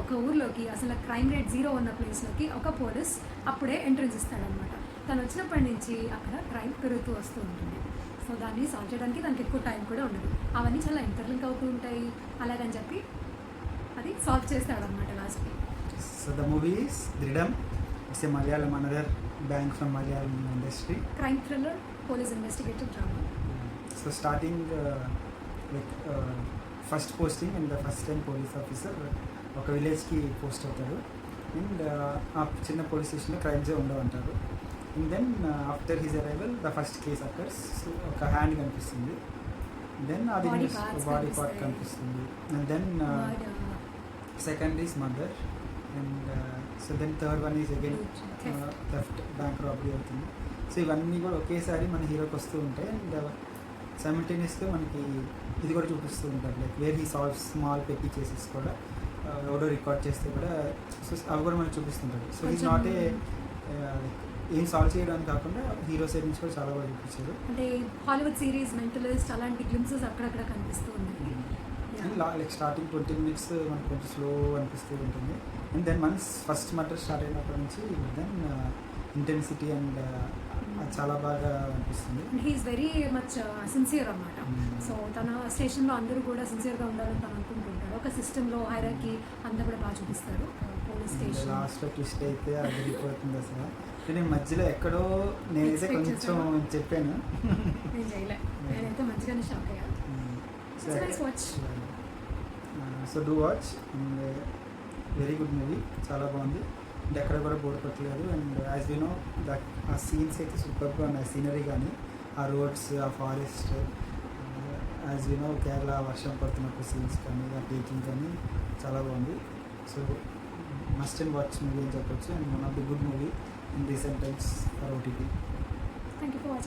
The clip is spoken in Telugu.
ఒక ఊర్లోకి అసలు క్రైమ్ రేట్ 0 ఉన్న ప్లేస్లోకి ఒక పోలీస్ అప్పుడే ఎంట్రన్స్ ఇస్తాడనమాట. తను వచ్చినప్పటి నుంచి అక్కడ క్రైమ్ పెరుగుతూ వస్తూ ఉంటుంది. సో దాన్ని సాల్వ్ చేయడానికి తనకి ఎక్కువ టైం కూడా ఉండదు. అవన్నీ చాలా ఇంటర్లింక్ అవుతూ ఉంటాయి. అలాగని చెప్పి అది సాల్వ్ చేస్తాడనమాట లాస్ట్కి. So the movie is Dridam. It's a Malayalam, another bank from Malayalam industry. Crime thriller, police investigative drama. So starting first posting and the first time police officer ఒక విలేజ్కి పోస్ట్ అవుతాడు. అండ్ ఆ చిన్న పోలీస్ స్టేషన్లో క్రైమ్స్ ఉండవు అంటారు. And then after his arrival the first case occurs. ఒక హ్యాండ్ కనిపిస్తుంది. దెన్ అది బాడీ పార్ట్ కనిపిస్తుంది. And then second is murder. And so then third one is again theft, bank robbery అవుతుంది. సో ఇవన్నీ కూడా ఒకేసారి మన హీరోకి వస్తూ ఉంటాయి. అండ్ సైమల్టేనియస్గా మనకి ఇది కూడా చూపిస్తూ ఉంటారు, like where he solve small పెట్టి కేసెస్ కూడా ఎవడో రికార్డ్ చేస్తే కూడా సో అవి కూడా మనకి చూపిస్తుంటారు. సో ఈజ్ నాట్ ఏ ఏం సాల్వ్ చేయడానికి కాకుండా హీరో సైడ్ నుంచి కూడా చాలా బాగా చూపించారు. అంటే హాలీవుడ్ సిరీస్ మెంటలిస్ట్ అలాంటి గ్లిమ్సెస్ అక్కడక్కడ కనిపిస్తూ ఉన్నాయి. అండ్ లైక్ స్టార్టింగ్ 20 minutes మనకు కొంచెం స్లో అనిపిస్తూ ఉంటుంది. And then once first murder start అయినప్పటి నుంచి దెన్ ఇంటెన్సిటీ అండ్ చాలా బాగా అనిపిస్తుంది. హీఈస్ వెరీ మచ్ సిన్సియర్ అన్నమాట. సో తన స్టేషన్లో అందరూ కూడా సిన్సియర్గా ఉండాలని తను అనుకుంటుంటాడు. ఒక సిస్టంలో హైరార్కీ అంతా కూడా బాగా చూపిస్తారు. పోలీస్ స్టేషన్ లాస్ట్లో ట్విస్ట్ అయితే అదిరిపోతుంది అసలు. నేను మధ్యలో ఎక్కడో నేనైతే కొంచెం చెప్పాను, నేను చేయలే, నేనైతే మంచిగానే షాక్ అయ్యా. So do watch. And very good movie, చాలా బాగుంది. అండ్ ఎక్కడ కూడా బోర్ కొట్టలేదు. And as you know that ఆ సీన్స్ అయితే సూపర్గా ఉన్నాయి. సీనరీ కానీ, ఆ రోడ్స్, ఆ forest, as you know Kerala వర్షం పడుతున్నప్పుడు సీన్స్ కానీ, ఆ టేకింగ్ కానీ చాలా బాగుంది. So must and watch movie అని చెప్పొచ్చు. And one of the good movie in recent times for OTT. Thank you for watching.